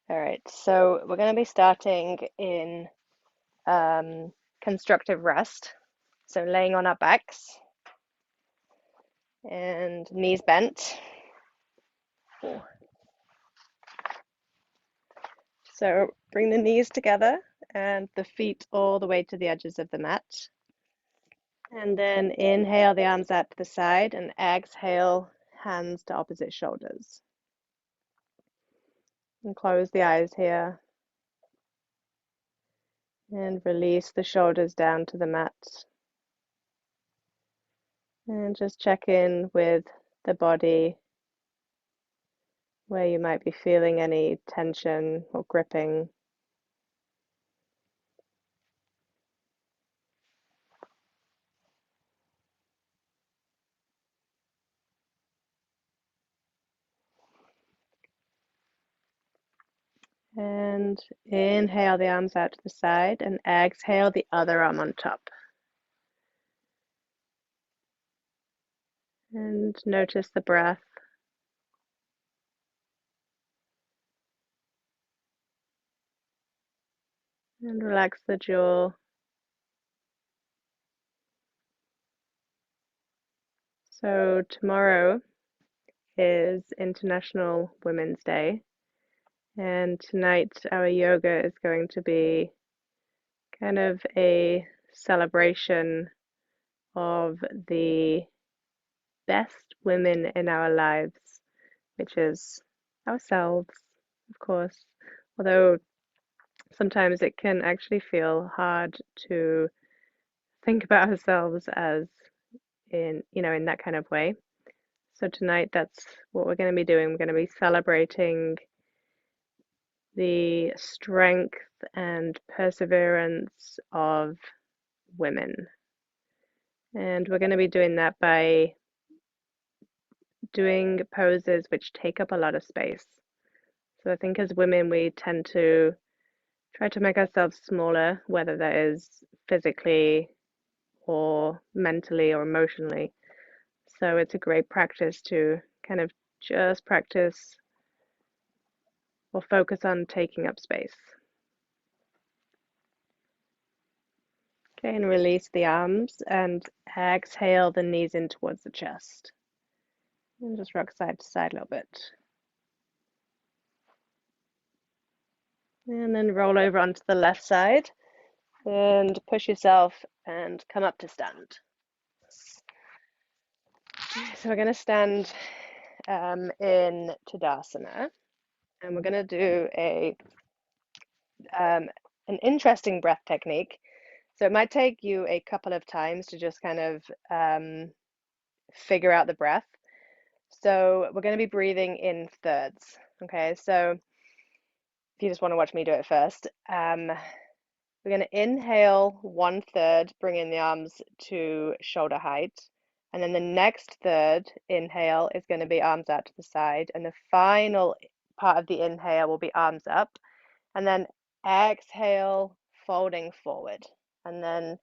All right, so we're going to be starting in constructive rest. So laying on our backs and knees bent. So bring the knees together and the feet all the way to the edges of the mat. And then inhale the arms out to the side and exhale, hands to opposite shoulders. And close the eyes here. And release the shoulders down to the mat. And just check in with the body where you might be feeling any tension or gripping. And inhale the arms out to the side and exhale the other arm on top. And notice the breath. And relax the jaw. So tomorrow is International Women's Day. And tonight our yoga is going to be kind of a celebration of the best women in our lives, which is ourselves, of course. Although sometimes it can actually feel hard to think about ourselves as in that kind of way. So tonight, that's what we're going to be doing. We're going to be celebrating the strength and perseverance of women. And we're going to be doing that by doing poses which take up a lot of space. So I think as women, we tend to try to make ourselves smaller, whether that is physically or mentally or emotionally. So it's a great practice to kind of just practice or focus on taking up space. Okay, and release the arms and exhale the knees in towards the chest. And just rock side to side a little bit. And then roll over onto the left side and push yourself and come up to stand. So we're going to stand in Tadasana, and we're going to do an interesting breath technique. So it might take you a couple of times to just kind of figure out the breath. So we're going to be breathing in thirds. Okay, so if you just want to watch me do it first, we're going to inhale 1/3, bring in the arms to shoulder height. And then the next third inhale is going to be arms out to the side. And the final part of the inhale will be arms up. And then exhale, folding forward. And then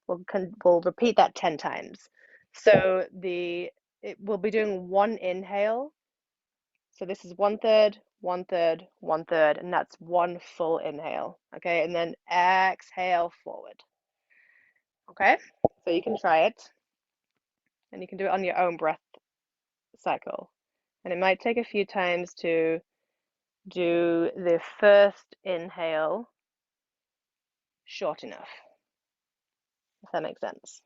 we'll repeat that 10 times. So we'll be doing one inhale. So this is 1/3, 1/3, 1/3, and that's one full inhale. Okay, and then exhale forward. Okay, so you can try it, and you can do it on your own breath cycle. And it might take a few times to do the first inhale short enough, if that makes sense.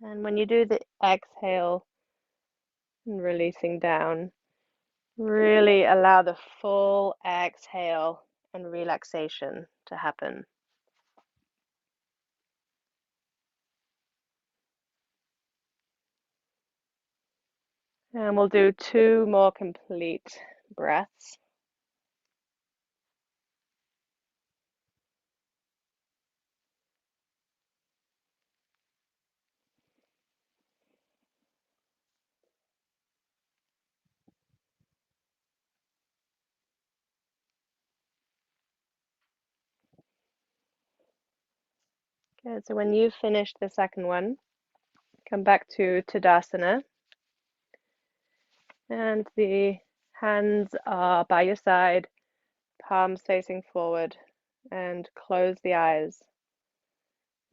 And when you do the exhale and releasing down, really allow the full exhale and relaxation to happen. And we'll do 2 more complete breaths. Good. So when you finish the second one, come back to Tadasana, and the hands are by your side, palms facing forward, and close the eyes.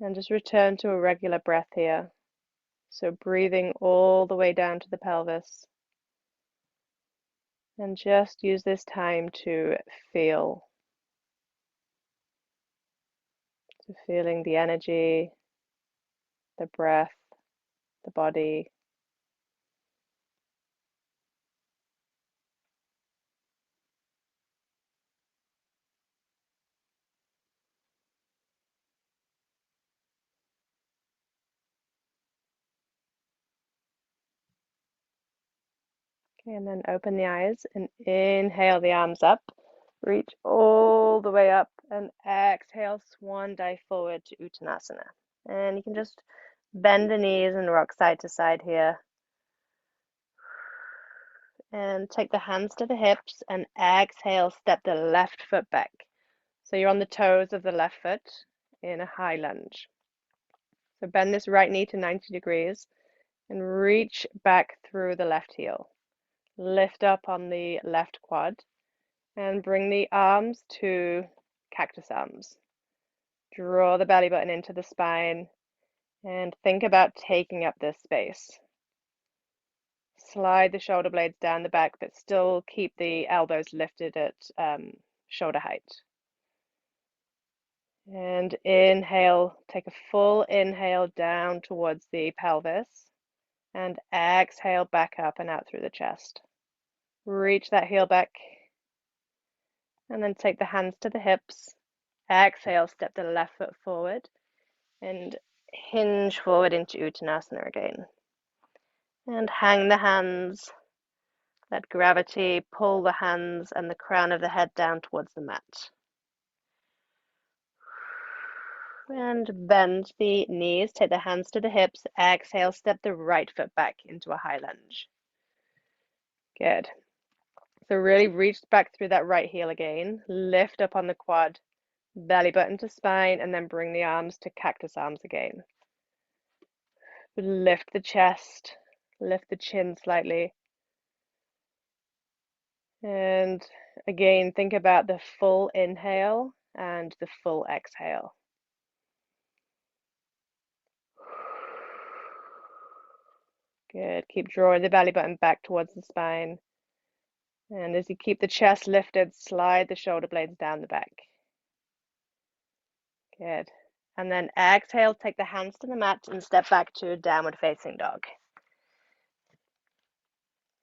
And just return to a regular breath here. So breathing all the way down to the pelvis. And just use this time to feel. So feeling the energy, the breath, the body. Okay, and then open the eyes and inhale the arms up. Reach all the way up and exhale, swan dive forward to Uttanasana. And you can just bend the knees and rock side to side here. And take the hands to the hips and exhale, step the left foot back. So you're on the toes of the left foot in a high lunge. So bend this right knee to 90 degrees and reach back through the left heel. Lift up on the left quad and bring the arms to cactus arms. Draw the belly button into the spine and think about taking up this space. Slide the shoulder blades down the back, but still keep the elbows lifted at shoulder height. And inhale, take a full inhale down towards the pelvis. And exhale back up and out through the chest. Reach that heel back. And then take the hands to the hips. Exhale, step the left foot forward. And hinge forward into Uttanasana again. And hang the hands. Let gravity pull the hands and the crown of the head down towards the mat. And bend the knees, take the hands to the hips. Exhale, step the right foot back into a high lunge. Good. So really reach back through that right heel again. Lift up on the quad, belly button to spine, and then bring the arms to cactus arms again. Lift the chest, lift the chin slightly. And again, think about the full inhale and the full exhale. Good. Keep drawing the belly button back towards the spine. And as you keep the chest lifted, slide the shoulder blades down the back. Good. And then exhale, take the hands to the mat and step back to downward facing dog.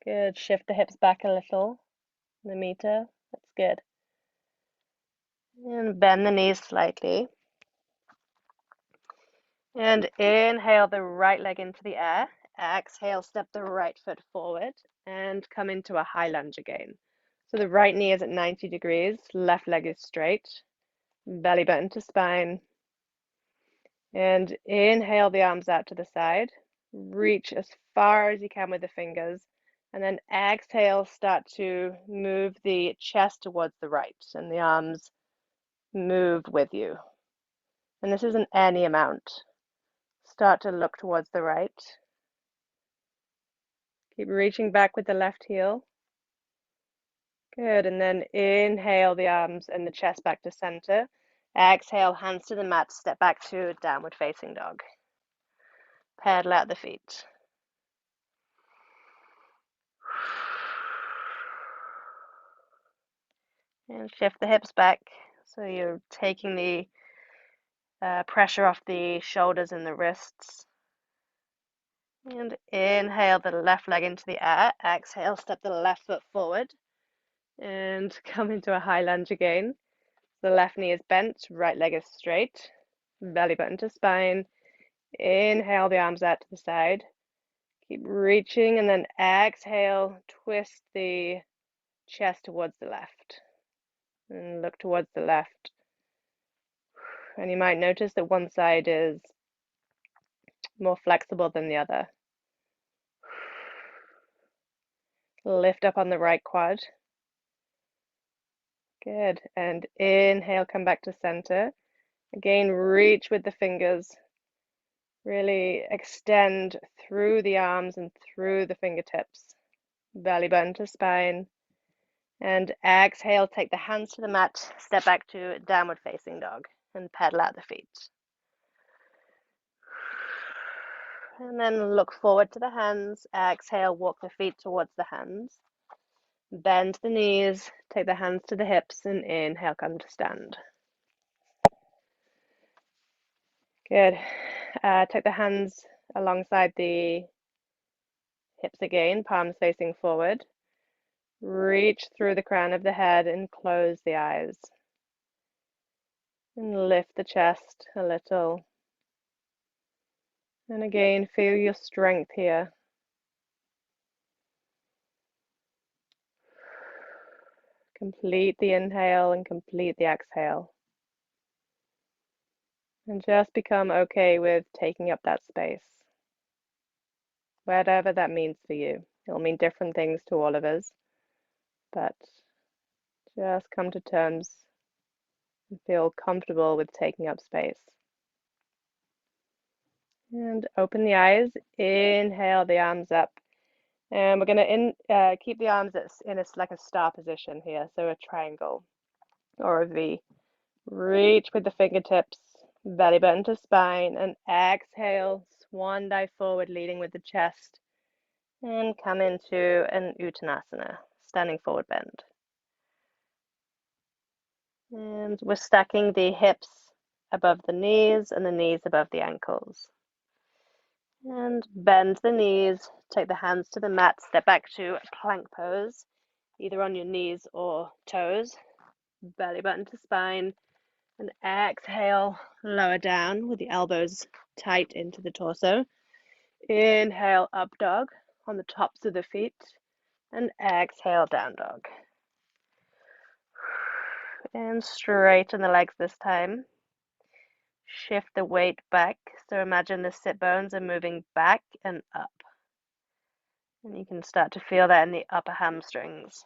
Good. Shift the hips back a little. The meter. That's good. And bend the knees slightly. And inhale the right leg into the air. Exhale, step the right foot forward and come into a high lunge again. So the right knee is at 90 degrees, left leg is straight, belly button to spine. And inhale the arms out to the side. Reach as far as you can with the fingers. And then exhale, start to move the chest towards the right and the arms move with you. And this isn't any amount. Start to look towards the right. Keep reaching back with the left heel. Good. And then inhale the arms and the chest back to center. Exhale, hands to the mat, step back to downward facing dog. Pedal out the feet. And shift the hips back. So you're taking the pressure off the shoulders and the wrists. And inhale the left leg into the air. Exhale, step the left foot forward. And come into a high lunge again. The left knee is bent, right leg is straight. Belly button to spine. Inhale the arms out to the side. Keep reaching and then exhale, twist the chest towards the left. And look towards the left. And you might notice that one side is more flexible than the other. Lift up on the right quad. Good. And inhale, come back to center. Again, reach with the fingers. Really extend through the arms and through the fingertips. Belly button to spine. And exhale, take the hands to the mat, step back to downward facing dog, and pedal out the feet. And then look forward to the hands. Exhale, walk the feet towards the hands. Bend the knees, take the hands to the hips, and inhale, come to stand. Good. Take the hands alongside the hips again, palms facing forward. Reach through the crown of the head and close the eyes. And lift the chest a little. And again, feel your strength here. Complete the inhale and complete the exhale. And just become okay with taking up that space. Whatever that means for you. It'll mean different things to all of us. But just come to terms and feel comfortable with taking up space. And open the eyes. Inhale the arms up. And we're going to keep the arms in like a star position here. So a triangle or a V. Reach with the fingertips, belly button to spine, and exhale, swan dive forward, leading with the chest, and come into an Uttanasana, standing forward bend. And we're stacking the hips above the knees and the knees above the ankles. And bend the knees, take the hands to the mat, step back to plank pose, either on your knees or toes, belly button to spine. And exhale, lower down with the elbows tight into the torso. Inhale, up dog on the tops of the feet. And exhale, down dog. And straighten the legs this time. Shift the weight back. So imagine the sit bones are moving back and up. And you can start to feel that in the upper hamstrings.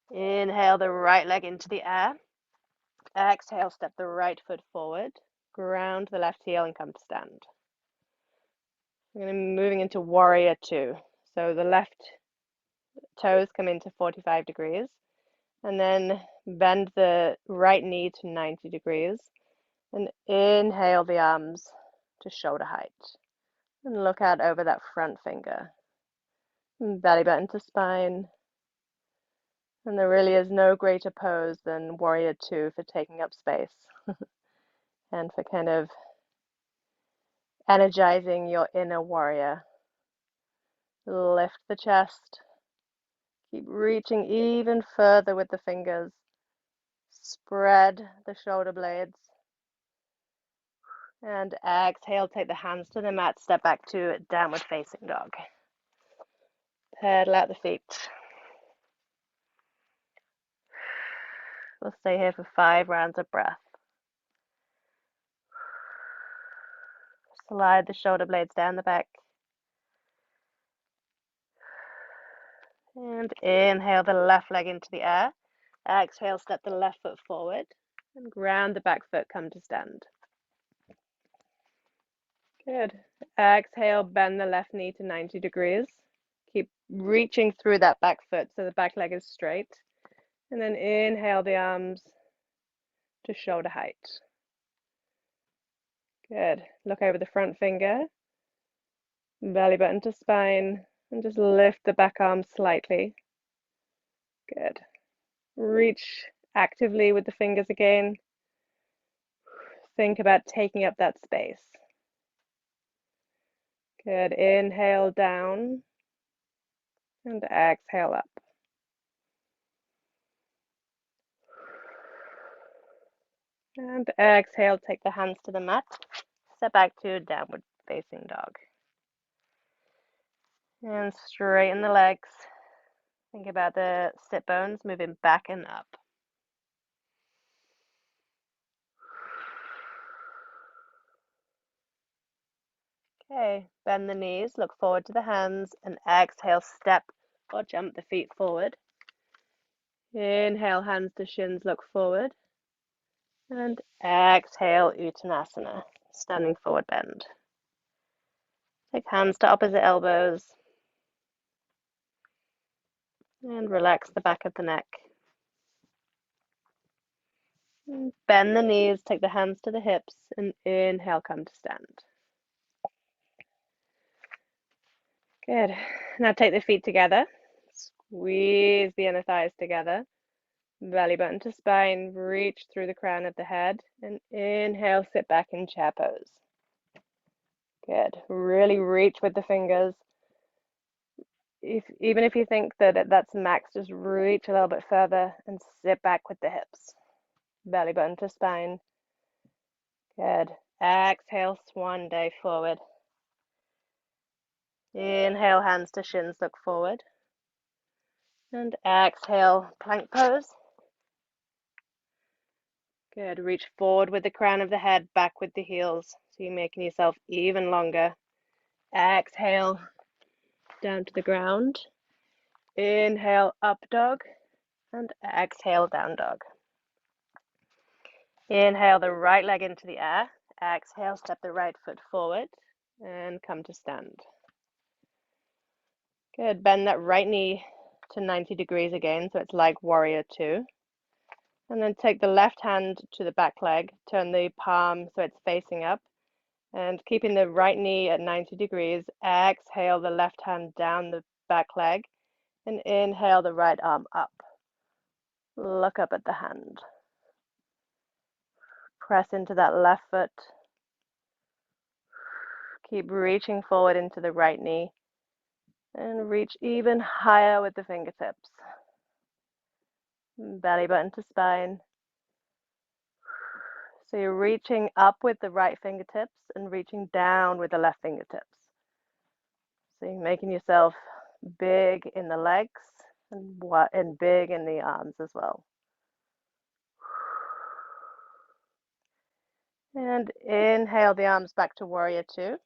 Inhale the right leg into the air. Exhale, step the right foot forward. Ground the left heel and come to stand. We're going to be moving into warrior two. So the left toes come into 45 degrees. And then bend the right knee to 90 degrees. And inhale the arms to shoulder height. And look out over that front finger. And belly button to spine. And there really is no greater pose than warrior two for taking up space. And for kind of energizing your inner warrior. Lift the chest. Keep reaching even further with the fingers. Spread the shoulder blades. And exhale, take the hands to the mat, step back to downward facing dog. Pedal out the feet. We'll stay here for 5 rounds of breath. Slide the shoulder blades down the back. And inhale the left leg into the air. Exhale, step the left foot forward. And ground the back foot, come to stand. Good. Exhale, bend the left knee to 90 degrees. Keep reaching through that back foot so the back leg is straight. And then inhale the arms to shoulder height. Good. Look over the front finger, belly button to spine, and just lift the back arm slightly. Good. Reach actively with the fingers again. Think about taking up that space. Good. Inhale down and exhale up. And exhale, take the hands to the mat. Step back to downward facing dog. And straighten the legs. Think about the sit bones moving back and up. Okay, bend the knees, look forward to the hands, and exhale, step or jump the feet forward. Inhale, hands to shins, look forward. And exhale, Uttanasana, standing forward bend. Take hands to opposite elbows. And relax the back of the neck. And bend the knees, take the hands to the hips, and inhale, come to stand. Good. Now take the feet together. Squeeze the inner thighs together. Belly button to spine, reach through the crown of the head, and inhale, sit back in chair pose. Good. Really reach with the fingers. Even if you think that that's max, just reach a little bit further and sit back with the hips. Belly button to spine. Good. Exhale, swan day forward. Inhale, hands to shins, look forward. And exhale, plank pose. Good. Reach forward with the crown of the head, back with the heels. So you're making yourself even longer. Exhale, down to the ground. Inhale, up dog. And exhale, down dog. Inhale the right leg into the air. Exhale, step the right foot forward and come to stand. Good. Bend that right knee to 90 degrees again, so it's like warrior two. And then take the left hand to the back leg, turn the palm so it's facing up, and keeping the right knee at 90 degrees, exhale the left hand down the back leg, and inhale the right arm up. Look up at the hand. Press into that left foot. Keep reaching forward into the right knee, and reach even higher with the fingertips. Belly button to spine. So you're reaching up with the right fingertips and reaching down with the left fingertips. So you're making yourself big in the legs and big in the arms as well. And inhale the arms back to warrior two.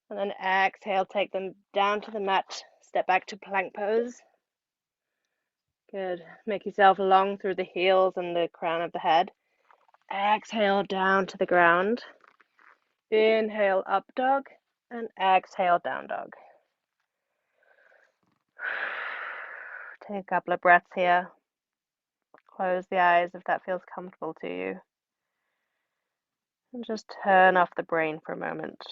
And then exhale, take them down to the mat. Step back to plank pose. Good. Make yourself long through the heels and the crown of the head. Exhale down to the ground. Inhale, up dog. And exhale, down dog. Take a couple of breaths here. Close the eyes if that feels comfortable to you. And just turn off the brain for a moment.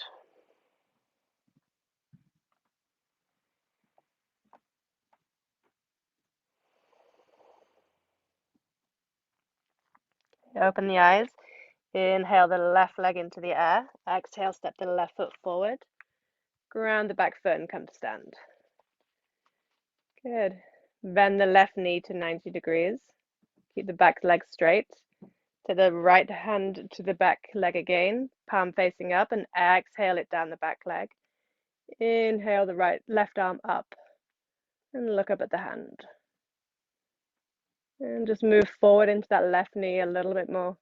Open the eyes. Inhale the left leg into the air. Exhale, step the left foot forward. Ground the back foot and come to stand. Good. Bend the left knee to 90 degrees. Keep the back leg straight. Take the right hand to the back leg again, palm facing up, and exhale it down the back leg. Inhale the left arm up and look up at the hand. And just move forward into that left knee a little bit more.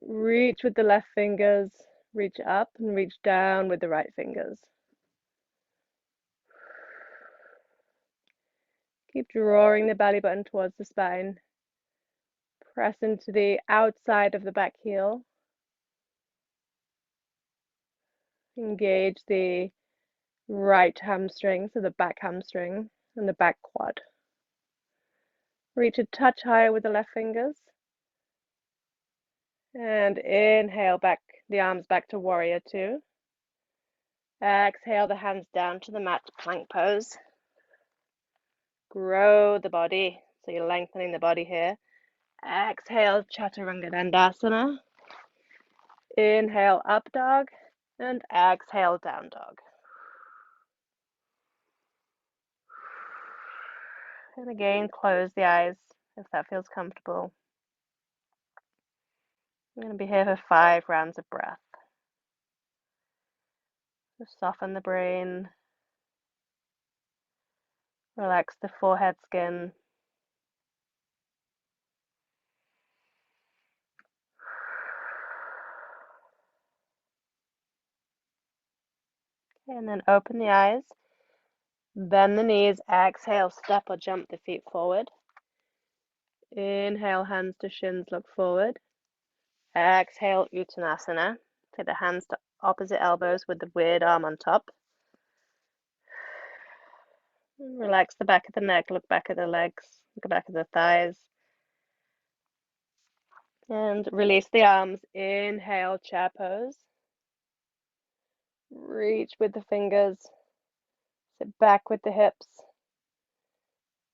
Reach with the left fingers, reach up and reach down with the right fingers. Keep drawing the belly button towards the spine. Press into the outside of the back heel. Engage the right hamstring, so the back hamstring and the back quad. Reach a touch higher with the left fingers. And inhale back, the arms back to warrior two. Exhale the hands down to the mat, plank pose. Grow the body, so you're lengthening the body here. Exhale, Chaturanga Dandasana. Inhale, up dog, and exhale, down dog. And again, close the eyes if that feels comfortable. I'm going to be here for 5 rounds of breath. Just soften the brain. Relax the forehead skin. Okay, and then open the eyes. Bend the knees. Exhale, step or jump the feet forward. Inhale, hands to shins, look forward. Exhale, Uttanasana. Take the hands to opposite elbows with the weird arm on top. Relax the back of the neck, look back at the legs, look back at the thighs. And release the arms. Inhale, chair pose. Reach with the fingers. Sit back with the hips.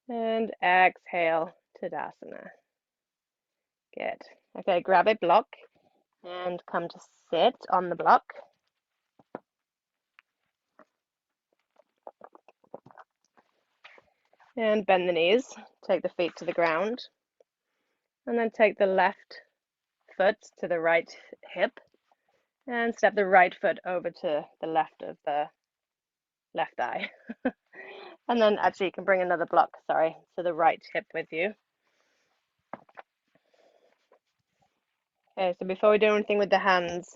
And exhale, Tadasana. Good. Okay, grab a block and come to sit on the block. And bend the knees. Take the feet to the ground. And then take the left foot to the right hip. And step the right foot over to the left of the left thigh. And then actually you can bring another block, sorry, to the right hip with you. Okay, so before we do anything with the hands,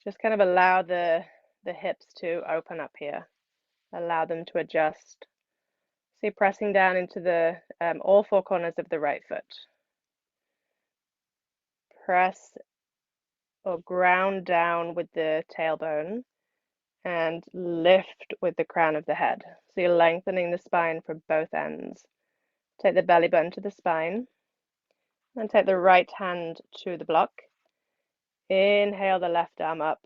just kind of allow the hips to open up here. Allow them to adjust. So you're pressing down into the all four corners of the right foot. Press or ground down with the tailbone and lift with the crown of the head. So you're lengthening the spine from both ends. Take the belly button to the spine and take the right hand to the block. Inhale the left arm up.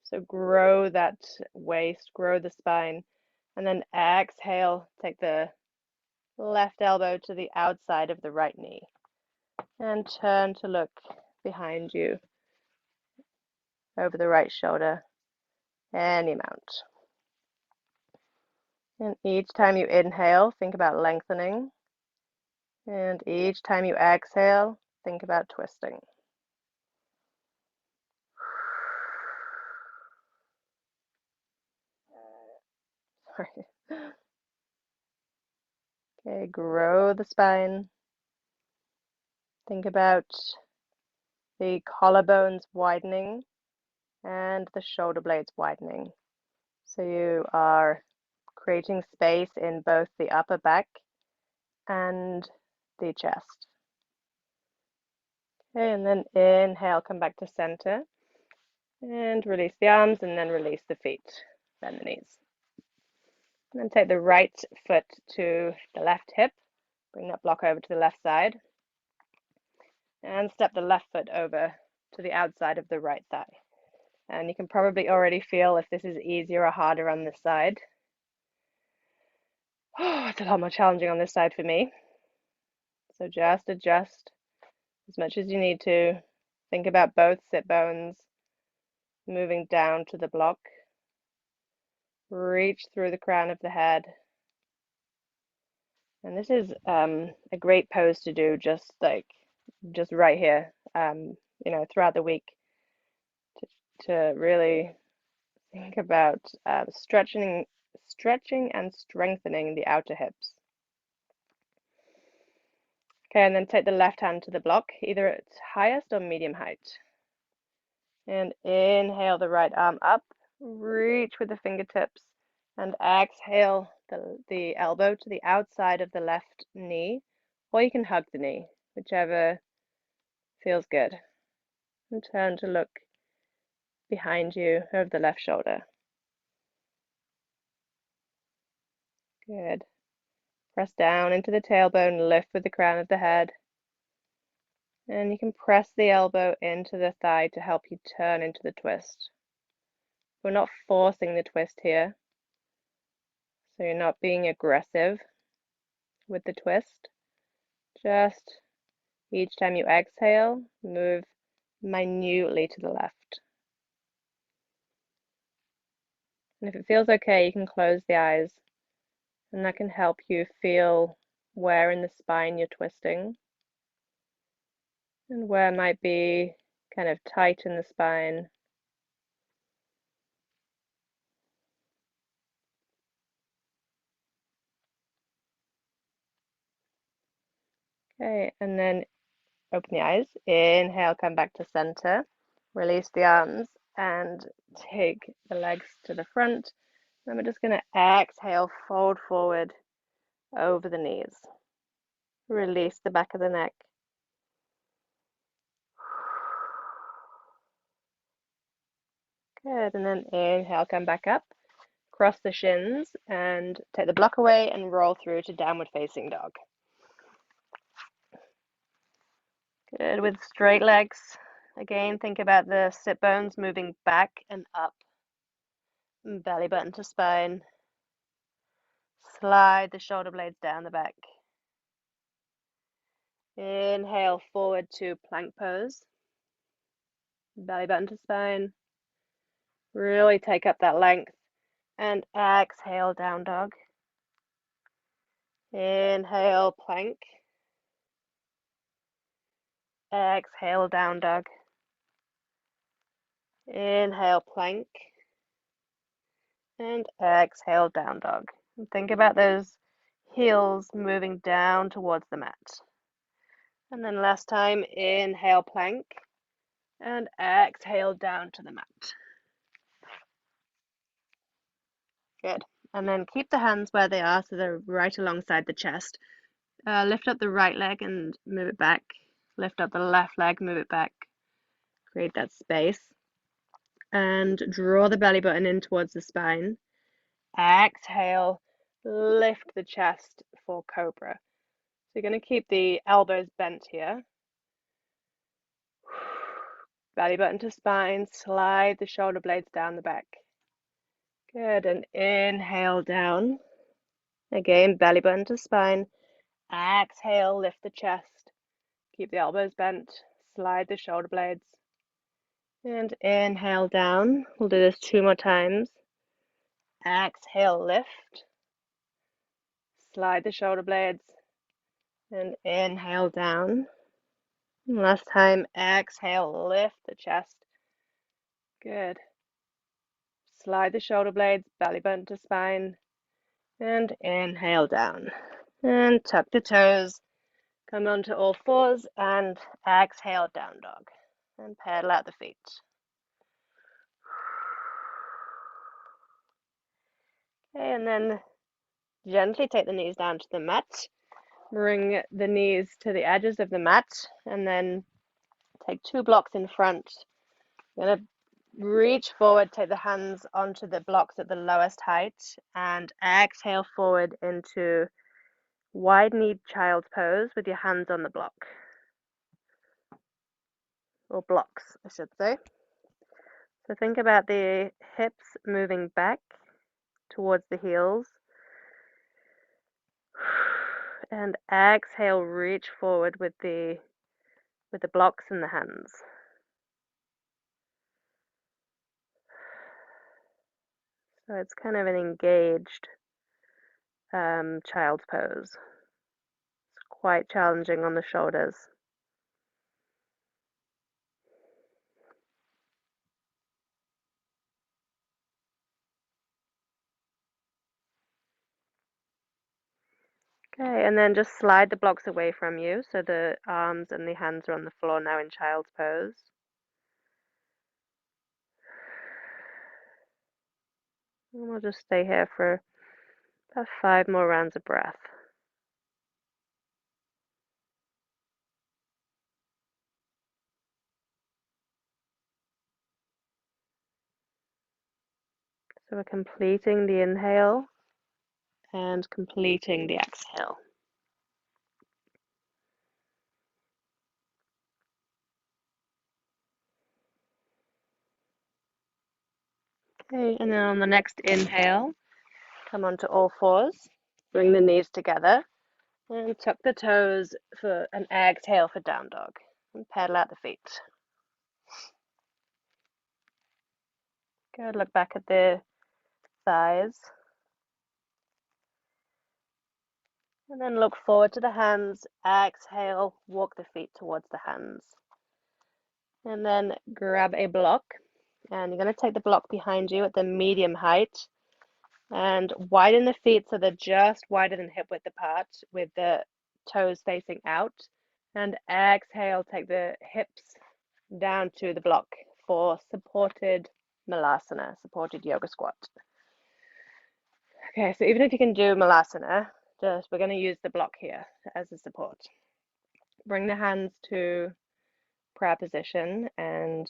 So grow that waist, grow the spine, and then exhale, take the left elbow to the outside of the right knee and turn to look behind you over the right shoulder and you mount. And each time you inhale, think about lengthening, and each time you exhale, think about twisting. Sorry. Okay, grow the spine. Think about the collarbones widening and the shoulder blades widening. So you are creating space in both the upper back and the chest. Okay, and then inhale, come back to center and release the arms and then release the feet, bend the knees. And then take the right foot to the left hip, bring that block over to the left side and step the left foot over to the outside of the right thigh. And you can probably already feel if this is easier or harder on this side. Oh, it's a lot more challenging on this side for me. So just adjust as much as you need to. Think about both sit bones moving down to the block. Reach through the crown of the head. And this is a great pose to do just right here, throughout the week to really think about stretching and strengthening the outer hips. Okay, and then take the left hand to the block, either at highest or medium height. And inhale the right arm up, reach with the fingertips, and exhale the elbow to the outside of the left knee, or you can hug the knee, whichever feels good. And turn to look behind you over the left shoulder. Good. Press down into the tailbone, lift with the crown of the head. And you can press the elbow into the thigh to help you turn into the twist. We're not forcing the twist here, so you're not being aggressive with the twist. Just each time you exhale, move minutely to the left. And if it feels okay, you can close the eyes, and that can help you feel where in the spine you're twisting and where might be kind of tight in the spine. Okay, and then open the eyes. Inhale, come back to center. Release the arms and take the legs to the front. Then we're just going to exhale, fold forward over the knees. Release the back of the neck. Good, and then inhale, come back up. Cross the shins and take the block away and roll through to downward facing dog. Good, with straight legs. Again, think about the sit bones moving back and up. Belly button to spine. Slide the shoulder blades down the back. Inhale forward to plank pose. Belly button to spine. Really take up that length. And exhale, down dog. Inhale, plank. Exhale, down dog. Inhale, plank. And exhale, down dog. And think about those heels moving down towards the mat. And then last time, inhale, plank. And exhale, down to the mat. Good. And then keep the hands where they are, so they're right alongside the chest. Lift up the right leg and move it back. Lift up the left leg, move it back. Create that space. And draw the belly button in towards the spine. Exhale, lift the chest for Cobra. So you're going to keep the elbows bent here. Belly button to spine, slide the shoulder blades down the back. Good, and inhale down. Again, belly button to spine. Exhale, lift the chest. Keep the elbows bent, slide the shoulder blades. And inhale down. We'll do this 2 more times. Exhale, lift. Slide the shoulder blades. And inhale down. And last time, exhale, lift the chest. Good. Slide the shoulder blades, belly button to spine. And inhale down. And tuck the toes. Come onto all fours and exhale, down dog. And pedal out the feet. Okay, and then gently take the knees down to the mat. Bring the knees to the edges of the mat, and then take 2 blocks in front. You're going to reach forward, take the hands onto the blocks at the lowest height, and exhale forward into wide-kneed child's pose with your hands on the block. Or blocks, I should say. So think about the hips moving back towards the heels. And exhale, reach forward with the blocks in the hands. So it's kind of an engaged child's pose. It's quite challenging on the shoulders. Okay, and then just slide the blocks away from you so the arms and the hands are on the floor now in child's pose. And we'll just stay here for about 5 more rounds of breath. So we're completing the inhale and completing the exhale. Okay, and then on the next inhale, come onto all fours, bring the knees together, and tuck the toes for an exhale for down dog, and pedal out the feet. Good, look back at the thighs. And then look forward to the hands, exhale, walk the feet towards the hands. And then grab a block, and you're going to take the block behind you at the medium height, and widen the feet so they're just wider than hip width apart with the toes facing out. And exhale, take the hips down to the block for supported Malasana, supported yoga squat. Okay, so even if you can do Malasana, we're going to use the block here as a support. Bring the hands to prayer position and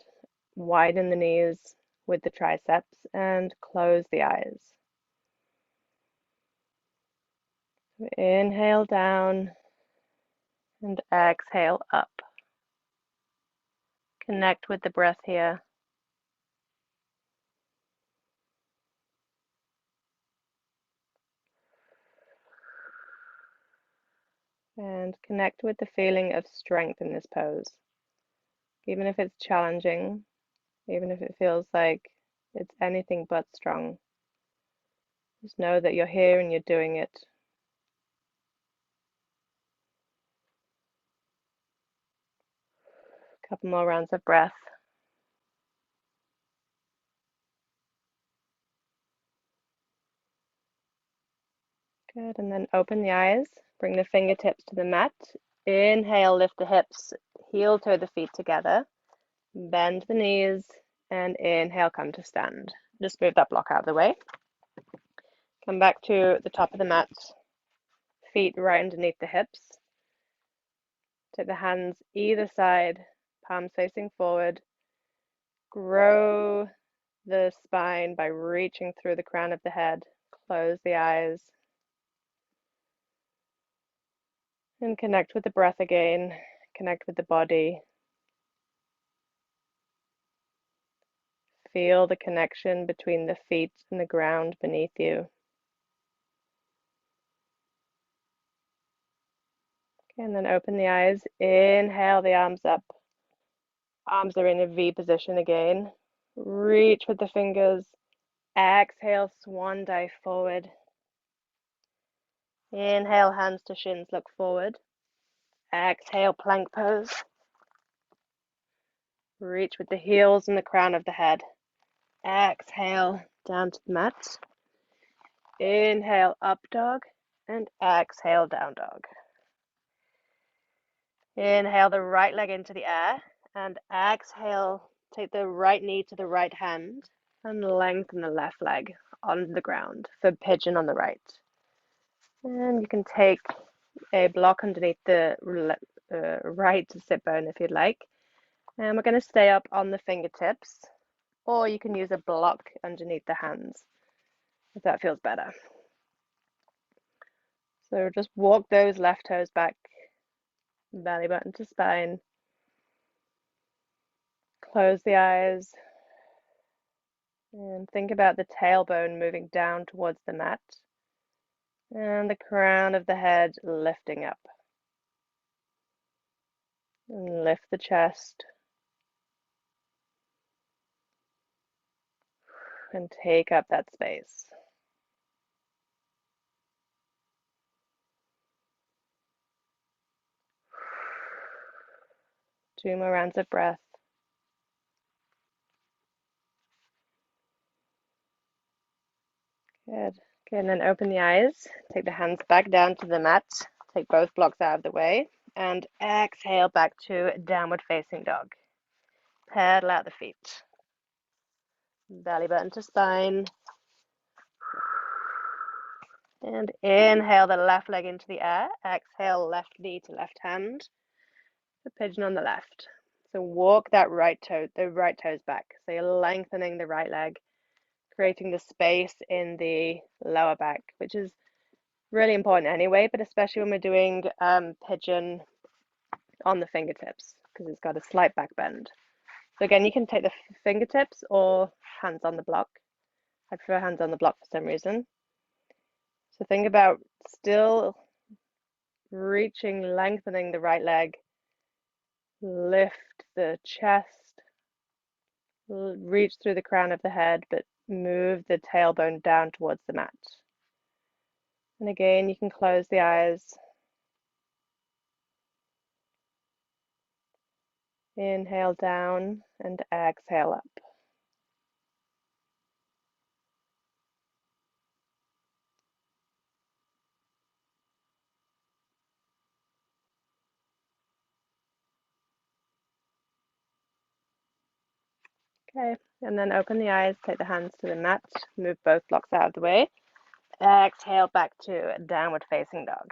widen the knees, with the triceps and close the eyes. Inhale down and exhale up. Connect with the breath here. And connect with the feeling of strength in this pose. Even if it's challenging, even if it feels like it's anything but strong, just know that you're here and you're doing it. A couple more rounds of breath. Good, and then open the eyes, bring the fingertips to the mat. Inhale, lift the hips, heel toe the feet together, bend the knees, and inhale, come to stand. Just move that block out of the way. Come back to the top of the mat, feet right underneath the hips. Take the hands either side, palms facing forward. Grow the spine by reaching through the crown of the head. Close the eyes. And connect with the breath again. Connect with the body. Feel the connection between the feet and the ground beneath you. Okay, and then open the eyes. Inhale the arms up. Arms are in a V position again. Reach with the fingers. Exhale, swan dive forward. Inhale, hands to shins, look forward. Exhale, plank pose. Reach with the heels and the crown of the head. Exhale, down to the mat. Inhale, up dog. And exhale, down dog. Inhale the right leg into the air. And exhale, take the right knee to the right hand. And lengthen the left leg on the ground for pigeon on the right. And you can take a block underneath the right sit bone if you'd like. And we're going to stay up on the fingertips, or you can use a block underneath the hands if that feels better. So just walk those left toes back, belly button to spine. Close the eyes and think about the tailbone moving down towards the mat and the crown of the head lifting up. And lift the chest and take up that space. Two more rounds of breath. Good. Okay, and then open the eyes. Take the hands back down to the mat. Take both blocks out of the way. And exhale back to downward facing dog. Pedal out the feet. Belly button to spine. And inhale the left leg into the air. Exhale, left knee to left hand. The pigeon on the left. So walk that right toe, the right toes back. So you're lengthening the right leg, creating the space in the lower back, which is really important anyway, but especially when we're doing pigeon on the fingertips, because it's got a slight back bend. So again, you can take the fingertips or hands on the block. I prefer hands on the block for some reason. So think about still reaching, lengthening the right leg, lift the chest, reach through the crown of the head, but move the tailbone down towards the mat. And again, you can close the eyes. Inhale down and exhale up. Okay, and then open the eyes, take the hands to the mat, move both blocks out of the way. Exhale back to downward facing dog.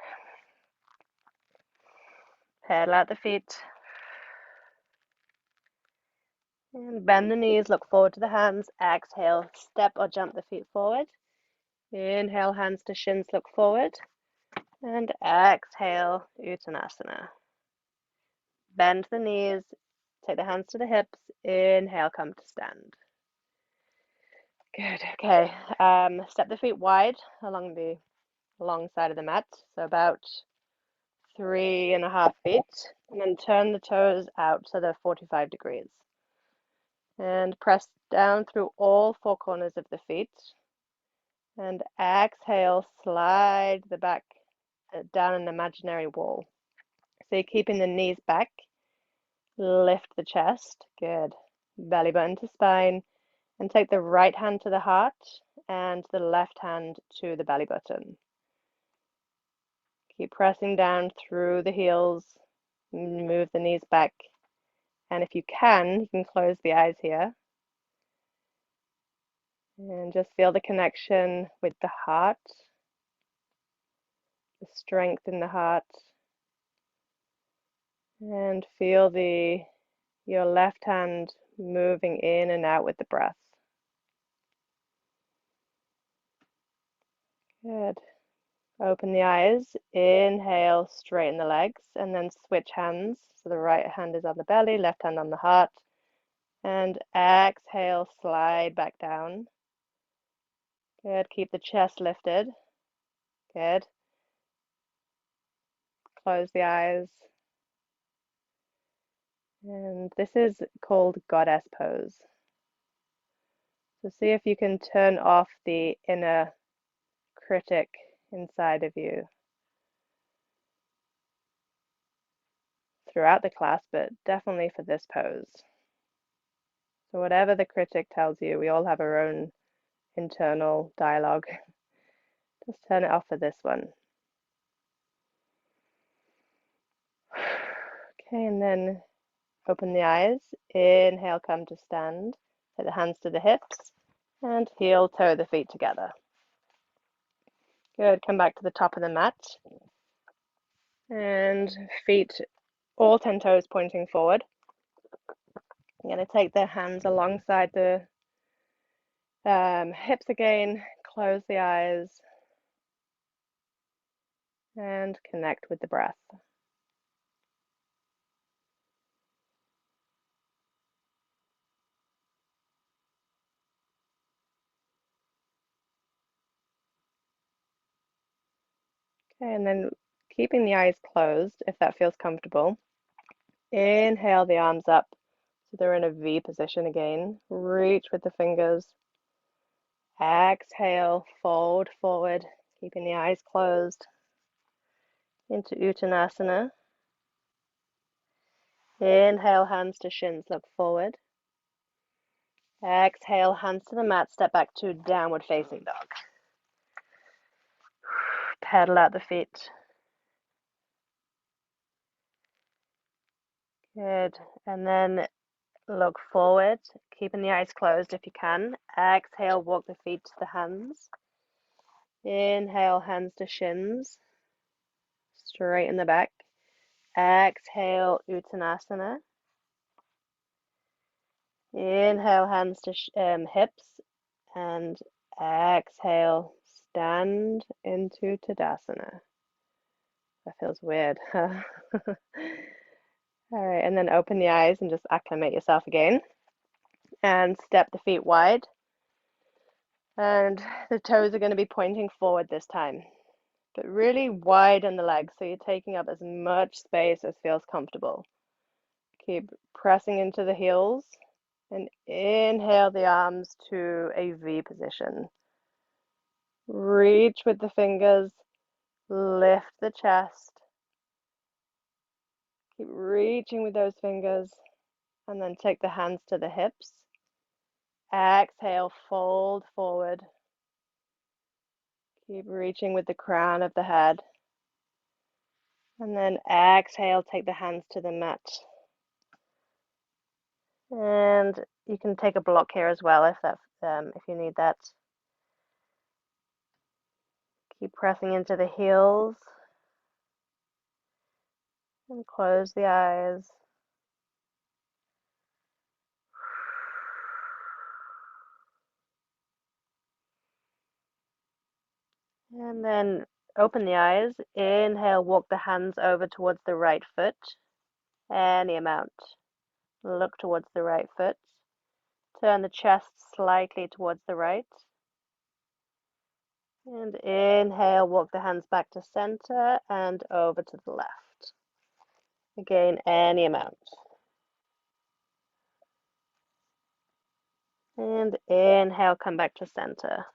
Pedal out the feet. And bend the knees, look forward to the hands. Exhale, step or jump the feet forward. Inhale, hands to shins, look forward. And exhale, Uttanasana. Bend the knees, take the hands to the hips. Inhale, come to stand. Good, okay. Step the feet wide along the long side of the mat, so about 3.5 feet, and then turn the toes out so they're 45 degrees. And press down through all four corners of the feet. And exhale, slide the back down an imaginary wall. So you're keeping the knees back, lift the chest, good. Belly button to spine, and take the right hand to the heart and the left hand to the belly button. Keep pressing down through the heels, move the knees back, and if you can close the eyes here. And just feel the connection with the heart, the strength in the heart, and feel your left hand moving in and out with the breath. Good. Open the eyes, inhale, straighten the legs, and then switch hands. So the right hand is on the belly, left hand on the heart. And exhale, slide back down. Good, keep the chest lifted. Good. Close the eyes. And this is called goddess pose. So see if you can turn off the inner critic inside of you throughout the class, but definitely for this pose. So whatever the critic tells you, we all have our own internal dialogue. Just turn it off for this one. Okay, and then open the eyes. Inhale, come to stand. Take the hands to the hips and heel toe the feet together. Good, come back to the top of the mat. And feet, all 10 toes pointing forward. I'm going to take the hands alongside the hips again, close the eyes, and connect with the breath. Okay, and then keeping the eyes closed, if that feels comfortable. Inhale the arms up, so they're in a V position again. Reach with the fingers. Exhale, fold forward, keeping the eyes closed. Into Uttanasana. Inhale, hands to shins, look forward. Exhale, hands to the mat, step back to downward facing dog. Pedal out the feet. Good. And then look forward, keeping the eyes closed if you can. Exhale, walk the feet to the hands. Inhale, hands to shins. Straighten the back. Exhale, Uttanasana. Inhale, hands to hips. And exhale, stand into Tadasana. That feels weird. All right, and then open the eyes and just acclimate yourself again. And step the feet wide. And the toes are going to be pointing forward this time, but really widen the legs so you're taking up as much space as feels comfortable. Keep pressing into the heels and inhale the arms to a V position. Reach with the fingers, lift the chest. Keep reaching with those fingers and then take the hands to the hips. Exhale, fold forward. Keep reaching with the crown of the head. And then exhale, take the hands to the mat. And you can take a block here as well if you need that. Keep pressing into the heels. And close the eyes. And then open the eyes. Inhale, walk the hands over towards the right foot. Any amount. Look towards the right foot. Turn the chest slightly towards the right. And inhale, walk the hands back to center and over to the left. Again, any amount. And inhale, come back to center.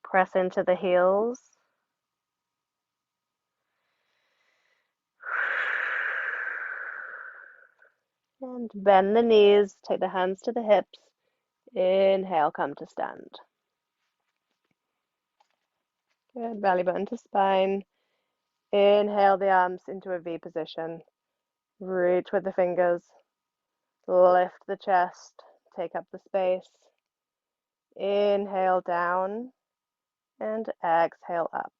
Press into the heels. And bend the knees, take the hands to the hips. Inhale, come to stand. Good, belly button to spine. Inhale the arms into a V position. Reach with the fingers. Lift the chest, take up the space. Inhale down and exhale up.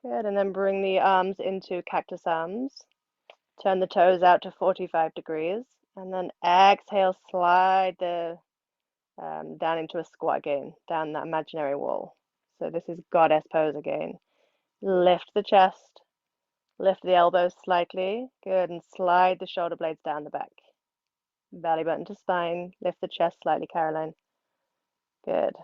Good, and then bring the arms into cactus arms. Turn the toes out to 45 degrees, and then exhale, slide the down into a squat again, down that imaginary wall. So this is goddess pose again. Lift the chest, lift the elbows slightly, good, and slide the shoulder blades down the back. Belly button to spine, lift the chest slightly, Caroline. Good.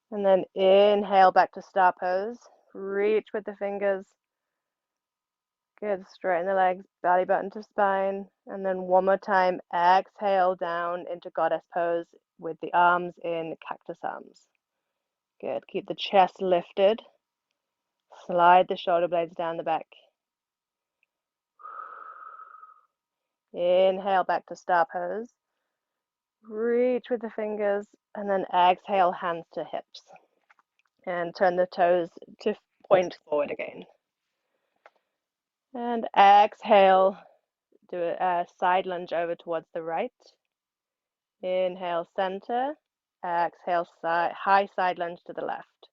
And then inhale back to star pose. Reach with the fingers. Good, straighten the legs, belly button to spine. And then one more time, exhale down into goddess pose with the arms in cactus arms. Good, keep the chest lifted. Slide the shoulder blades down the back. Inhale back to star pose. Reach with the fingers and then exhale, hands to hips. And turn the toes to point forward again. And exhale, do a side lunge over towards the right. Inhale, center. Exhale, high side lunge to the left.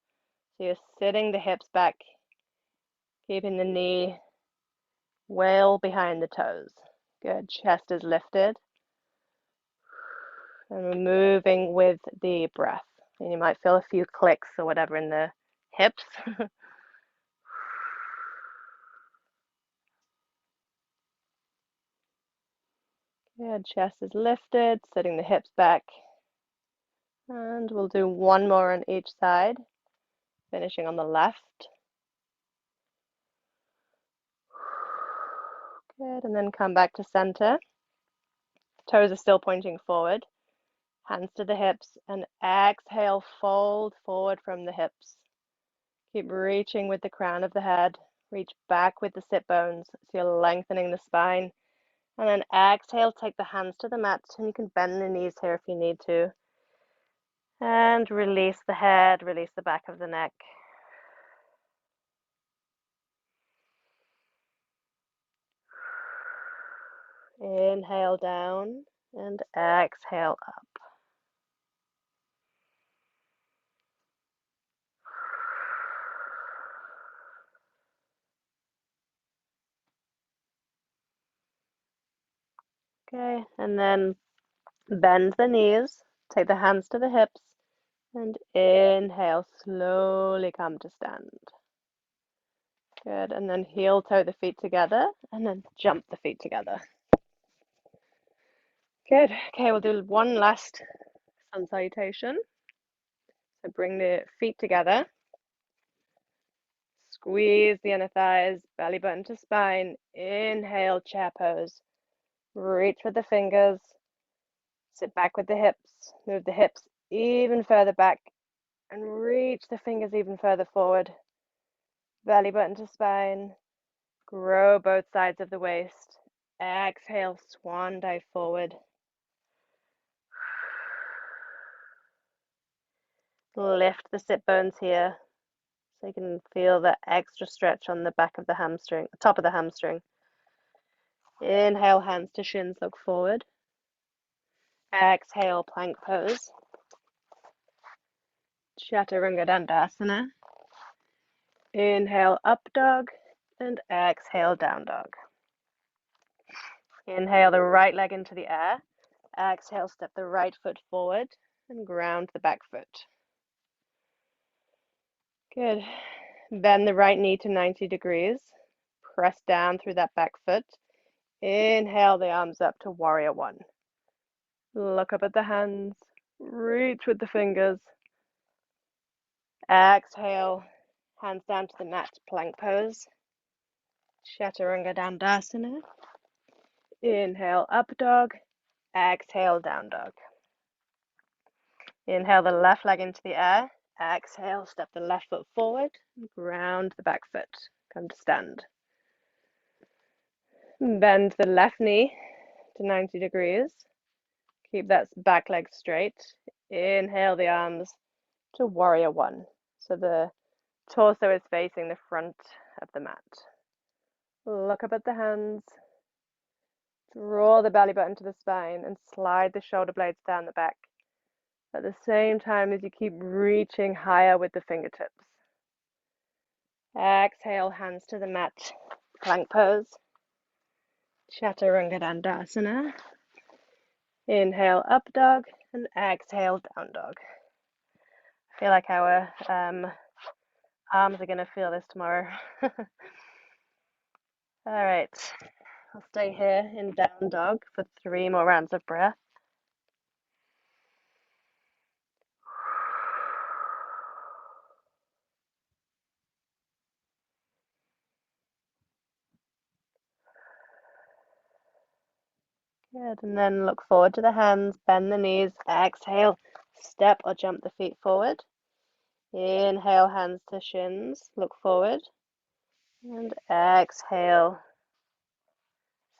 So you're sitting the hips back, keeping the knee well behind the toes. Good, chest is lifted. And we're moving with the breath. And you might feel a few clicks or whatever in the hips. Good, chest is lifted, sitting the hips back. And we'll do one more on each side, finishing on the left. Good, and then come back to center. Toes are still pointing forward. Hands to the hips, and exhale, fold forward from the hips. Keep reaching with the crown of the head. Reach back with the sit bones, so you're lengthening the spine. And then exhale, take the hands to the mat, and you can bend the knees here if you need to. And release the head, release the back of the neck. Inhale down and exhale up. Okay, and then bend the knees, take the hands to the hips, and inhale, slowly come to stand. Good, and then heel toe the feet together, and then jump the feet together. Good, okay, we'll do one last sun salutation. So bring the feet together, squeeze the inner thighs, belly button to spine, inhale, chair pose. Reach with the fingers, sit back with the hips, move the hips even further back, and reach the fingers even further forward. Belly button to spine, grow both sides of the waist. Exhale, swan dive forward. Lift the sit bones here, so you can feel the extra stretch on the back of the hamstring, top of the hamstring. Inhale, hands to shins, look forward. Exhale, plank pose. Chaturanga Dandasana. Inhale, up dog, and exhale, down dog. Inhale the right leg into the air. Exhale, step the right foot forward and ground the back foot. Good. Bend the right knee to 90 degrees. Press down through that back foot. Inhale the arms up to warrior one. Look up at the hands. Reach with the fingers. Exhale. Hands down to the mat, plank pose. Chaturanga Dandasana. Inhale, up dog. Exhale, down dog. Inhale the left leg into the air. Exhale, step the left foot forward. Ground the back foot. Come to stand. Bend the left knee to 90 degrees. Keep that back leg straight. Inhale the arms to warrior one. So the torso is facing the front of the mat. Look up at the hands. Draw the belly button to the spine and slide the shoulder blades down the back at the same time as you keep reaching higher with the fingertips. Exhale, hands to the mat, plank pose. Chaturanga Dandasana. Inhale, up dog, and exhale, down dog. I feel like our arms are going to feel this tomorrow. All right, I'll stay here in down dog for 3 more rounds of breath. Good, and then look forward to the hands, bend the knees, exhale, step or jump the feet forward. Inhale, hands to shins, look forward, and exhale,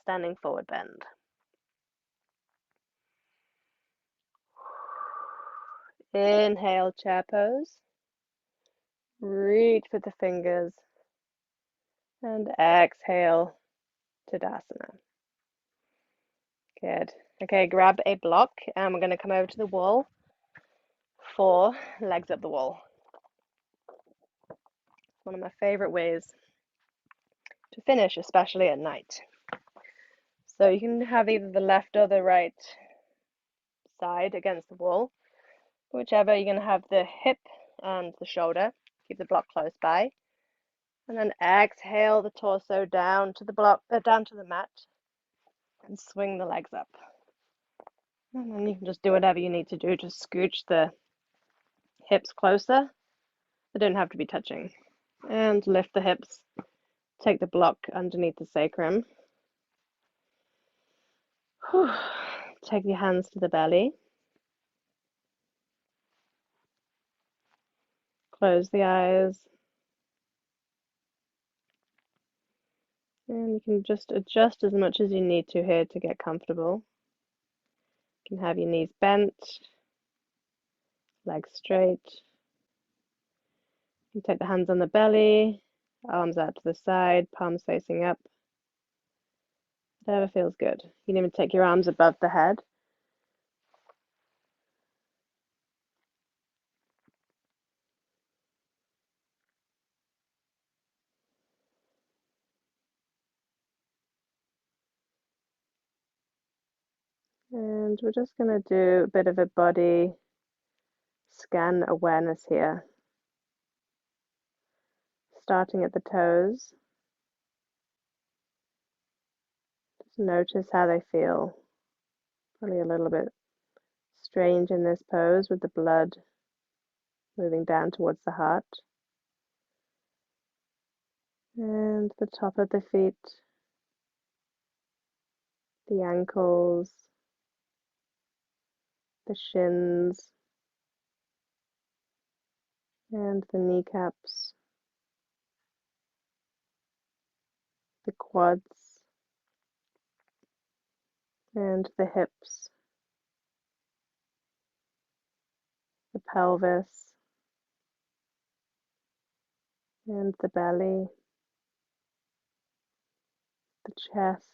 standing forward bend. Inhale, chair pose, reach with the fingers, and exhale, Tadasana. Good. Okay, grab a block, and we're going to come over to the wall. 4 legs up the wall. One of my favorite ways to finish, especially at night. So you can have either the left or the right side against the wall, whichever. You're going to have the hip and the shoulder. Keep the block close by, and then exhale the torso down to the block, down to the mat, and swing the legs up. And then you can just do whatever you need to do to scooch the hips closer. They don't have to be touching. And lift the hips. Take the block underneath the sacrum. Whew. Take your hands to the belly. Close the eyes. And you can just adjust as much as you need to here to get comfortable. You can have your knees bent, legs straight. You take the hands on the belly, arms out to the side, palms facing up. Whatever feels good. You can even take your arms above the head. And we're just going to do a bit of a body scan awareness here. Starting at the toes. Just notice how they feel. Probably a little bit strange in this pose with the blood moving down towards the heart. And the top of the feet, the ankles, the shins, and the kneecaps, the quads, and the hips, the pelvis, and the belly, the chest,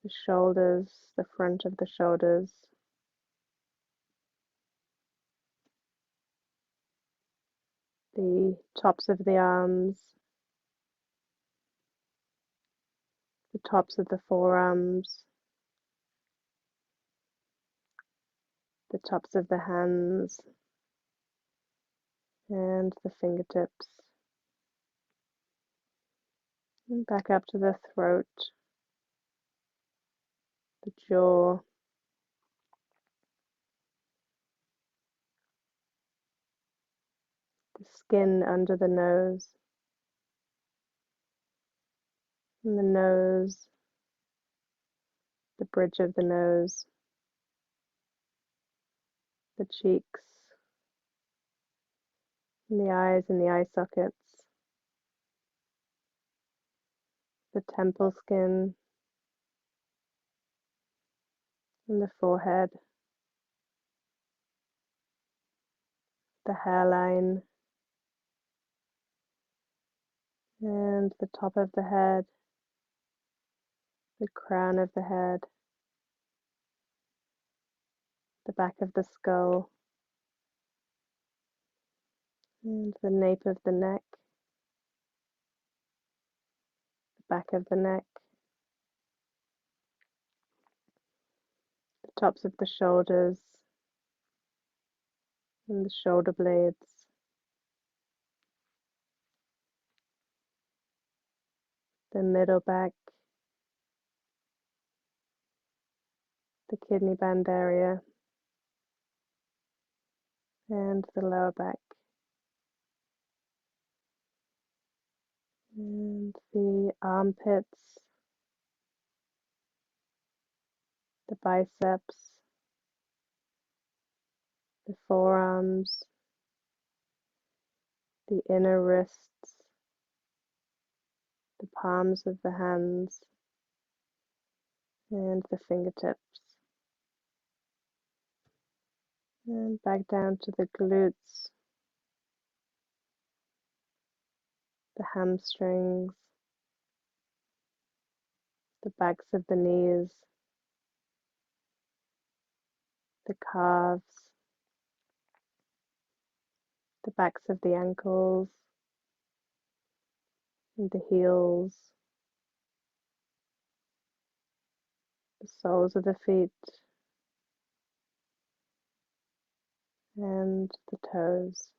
the shoulders, the front of the shoulders, the tops of the arms, the tops of the forearms, the tops of the hands, and the fingertips. And back up to the throat, the jaw, the skin under the nose, and the nose, the bridge of the nose, the cheeks, and the eyes and the eye sockets, the temple skin, and the forehead, the hairline, and the top of the head, the crown of the head, the back of the skull, and the nape of the neck, the back of the neck, the tops of the shoulders, and the shoulder blades, the middle back, the kidney band area, and the lower back, and the armpits, the biceps, the forearms, the inner wrists, the palms of the hands, and the fingertips. And back down to the glutes, the hamstrings, the backs of the knees, the calves, the backs of the ankles, and the heels, the soles of the feet, and the toes.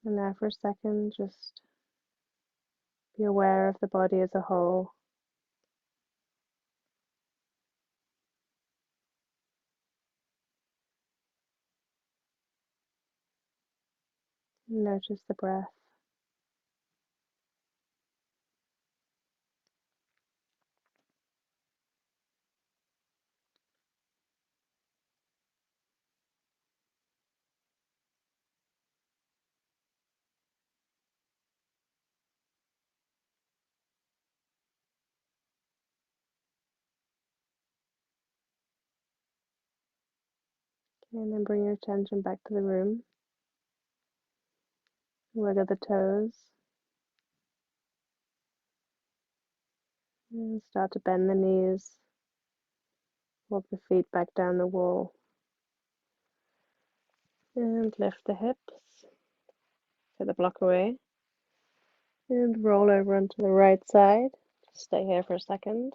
And now for a second, just be aware of the body as a whole. Notice the breath. And then bring your attention back to the room. Wiggle the toes. And start to bend the knees. Walk the feet back down the wall. And lift the hips. Put the block away. And roll over onto the right side. Just stay here for a second.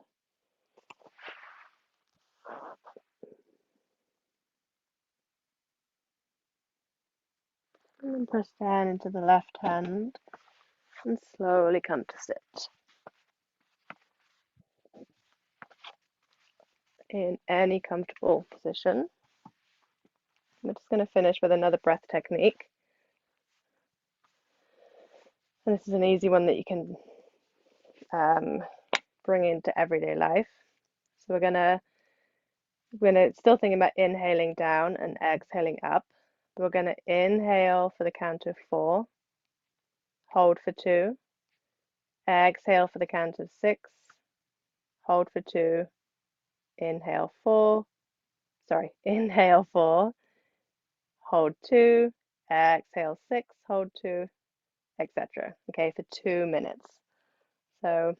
And then press down into the left hand. And slowly come to sit. In any comfortable position. I'm just going to finish with another breath technique. And this is an easy one that you can bring into everyday life. So we're gonna still thinking about inhaling down and exhaling up. We're gonna inhale for the count of 4, hold for 2, exhale for the count of 6, hold for 2, inhale 4, inhale 4, hold 2, exhale 6, hold 2, etc. Okay, for 2 minutes. So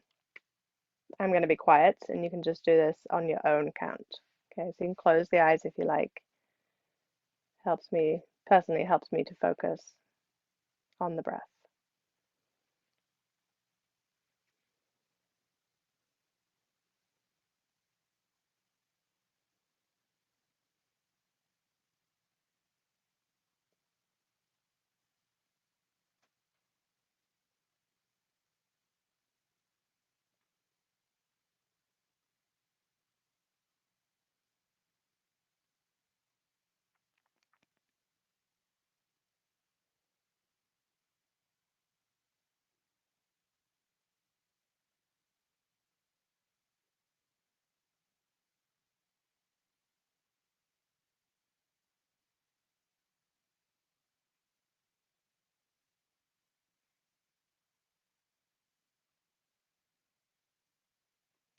I'm going to be quiet and you can just do this on your own count. Okay, so you can close the eyes if you like. Personally helps me to focus on the breath.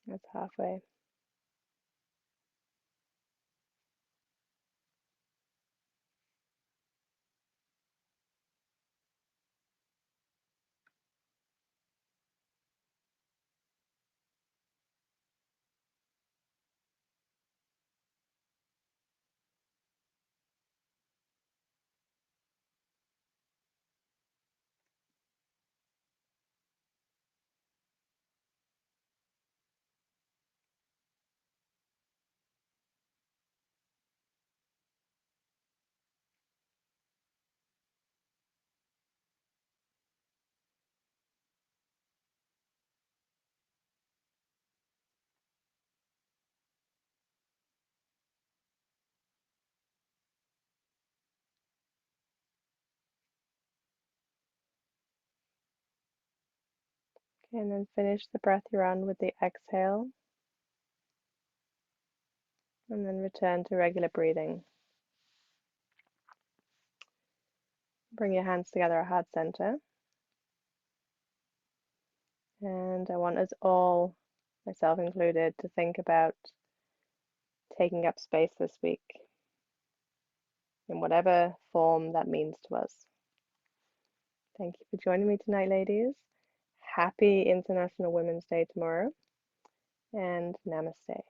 That's halfway. Okay, and then finish the breath you're on with the exhale, and then return to regular breathing. Bring your hands together at heart center. And I want us all, myself included, to think about taking up space this week in whatever form that means to us. Thank you for joining me tonight, ladies. Happy International Women's Day tomorrow, and namaste.